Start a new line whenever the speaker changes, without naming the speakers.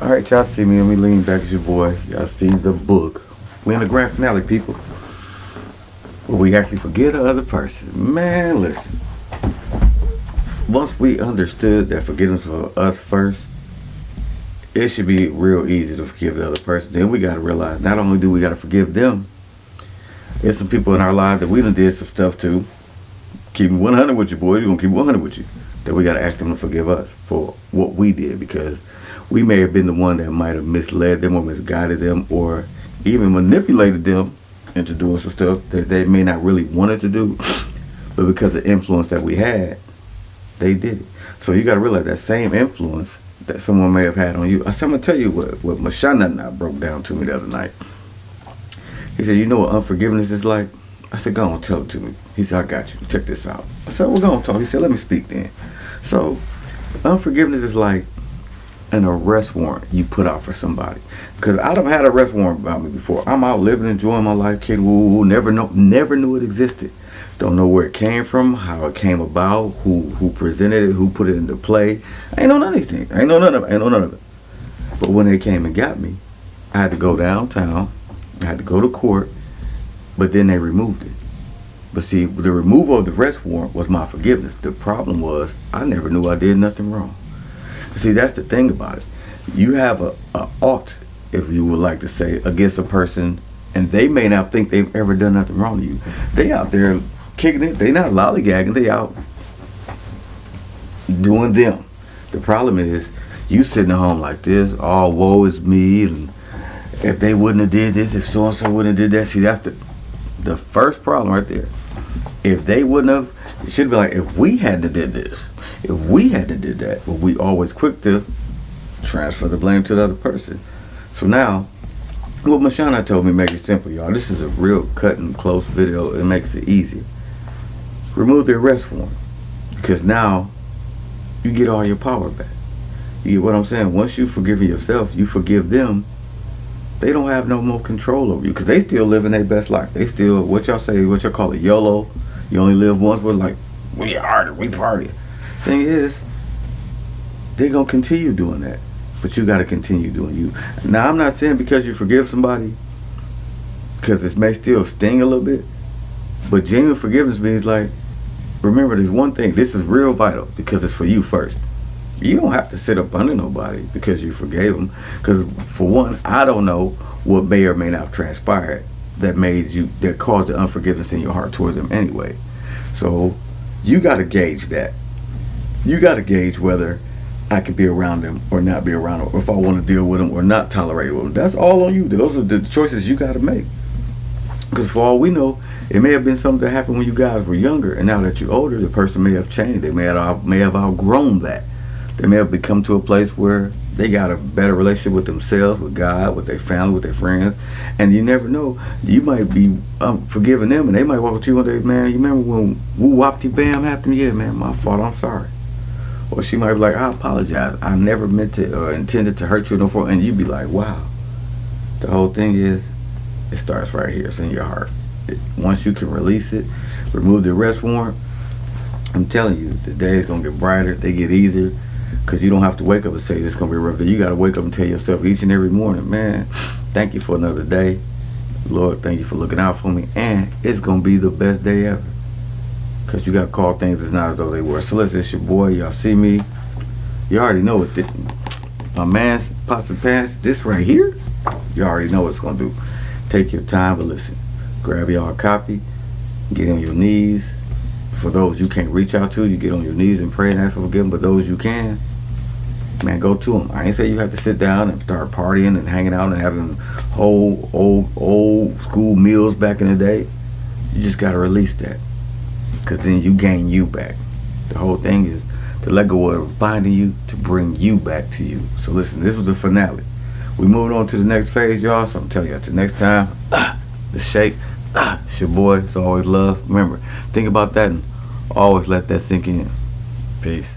All right, y'all see me. Let me lean back as your boy. Y'all see the book. We in the grand finale, people. Where we actually forget the other person. Man, listen. Once we understood that forgiveness for us first, it should be real easy to forgive the other person. Then we got to realize not only do we got to forgive them, there's some people in our lives that we done did some stuff to. Keep 100 with you, boy. You're going to keep 100 with you. That we got to ask them to forgive us for what we did, because we may have been the one that might have misled them or misguided them or even manipulated them into doing some stuff that they may not really wanted to do, but because of the influence that we had, they did it. So you got to realize that same influence that someone may have had on you. I'm going to tell you what Mashana and I broke down to me the other night. He said, you know what unforgiveness is like? I said, go on, tell it to me. He said, I got you. Check this out. I said, we're going to talk. He said, let me speak then. So unforgiveness is like an arrest warrant you put out for somebody. Because I done had an arrest warrant about me before. I'm out living, enjoying my life, kid. Woo, never knew it existed. Don't know where it came from, how it came about, who presented it, who put it into play. I ain't know none of these things. I ain't know none of it. But when they came and got me, I had to go downtown. I had to go to court. But then they removed it. But see, the removal of the arrest warrant was my forgiveness. The problem was I never knew I did nothing wrong. See, that's the thing about it. You have a ought, if you would like to say, against a person, and they may not think they've ever done nothing wrong to you. They out there kicking it. They not lollygagging. They out doing them. The problem is you sitting at home like this, oh, woe is me, and if they wouldn't have did this, if so-and-so wouldn't have did that. See, that's the first problem right there. If they wouldn't have, it should be like, if we hadn't have did this, if we hadn't have did that, but we always quick to transfer the blame to the other person. So now, what Mashana told me, make it simple, y'all. This is a real cut and close video. It makes it easy. Remove the arrest warrant, because now you get all your power back. You get what I'm saying? Once you've forgiven yourself, you forgive them. They don't have no more control over you, because they still living their best life. They still, what y'all call it, YOLO. You only live once. We're like, we harder, we party. Thing is, they're going to continue doing that. But you got to continue doing you. Now, I'm not saying because you forgive somebody, because it may still sting a little bit, but genuine forgiveness means like, remember, there's one thing. This is real vital, because it's for you first. You don't have to sit up under nobody because you forgave them. Because for one, I don't know what may or may not have transpired that caused the unforgiveness in your heart towards them anyway. So you got to gauge that. You got to gauge whether I could be around them or not be around them, or if I want to deal with them or not tolerate with them. That's all on you. Those are the choices you got to make. Because for all we know, it may have been something that happened when you guys were younger, and now that you're older, the person may have changed. They may have outgrown that. They may have become to a place where they got a better relationship with themselves, with God, with their family, with their friends. And you never know. You might be forgiving them, and they might walk up to you one day, man, you remember when woo-wop-de-bam happened? Yeah, man, my fault, I'm sorry. Or she might be like, I apologize. I never meant to or intended to hurt you no more. And you'd be like, wow. The whole thing is, it starts right here. It's in your heart. Once you can release it, remove the arrest warrant, I'm telling you, the day is going to get brighter. They get easier. Because you don't have to wake up and say it's going to be a rough day. You got to wake up and tell yourself each and every morning, man, thank you for another day. Lord, thank you for looking out for me. And it's going to be the best day ever. Because you got to call things as not as though they were. So listen, it's your boy. Y'all see me. You already know what my man's pots and pants. This right here, you already know what it's going to do. Take your time, but listen. Grab y'all a copy. Get on your knees. For those you can't reach out to, you get on your knees and pray and ask for forgiveness. But those you can, man, go to them. I ain't say you have to sit down and start partying and hanging out and having whole old school meals back in the day. You just got to release that, because then you gain you back. The whole thing is to let go of binding you to bring you back to you. So listen, this was the finale. We moving on to the next phase, y'all. So I'm telling you, until next time, the shake. It's your boy. It's always love. Remember, think about that and always let that sink in. Peace.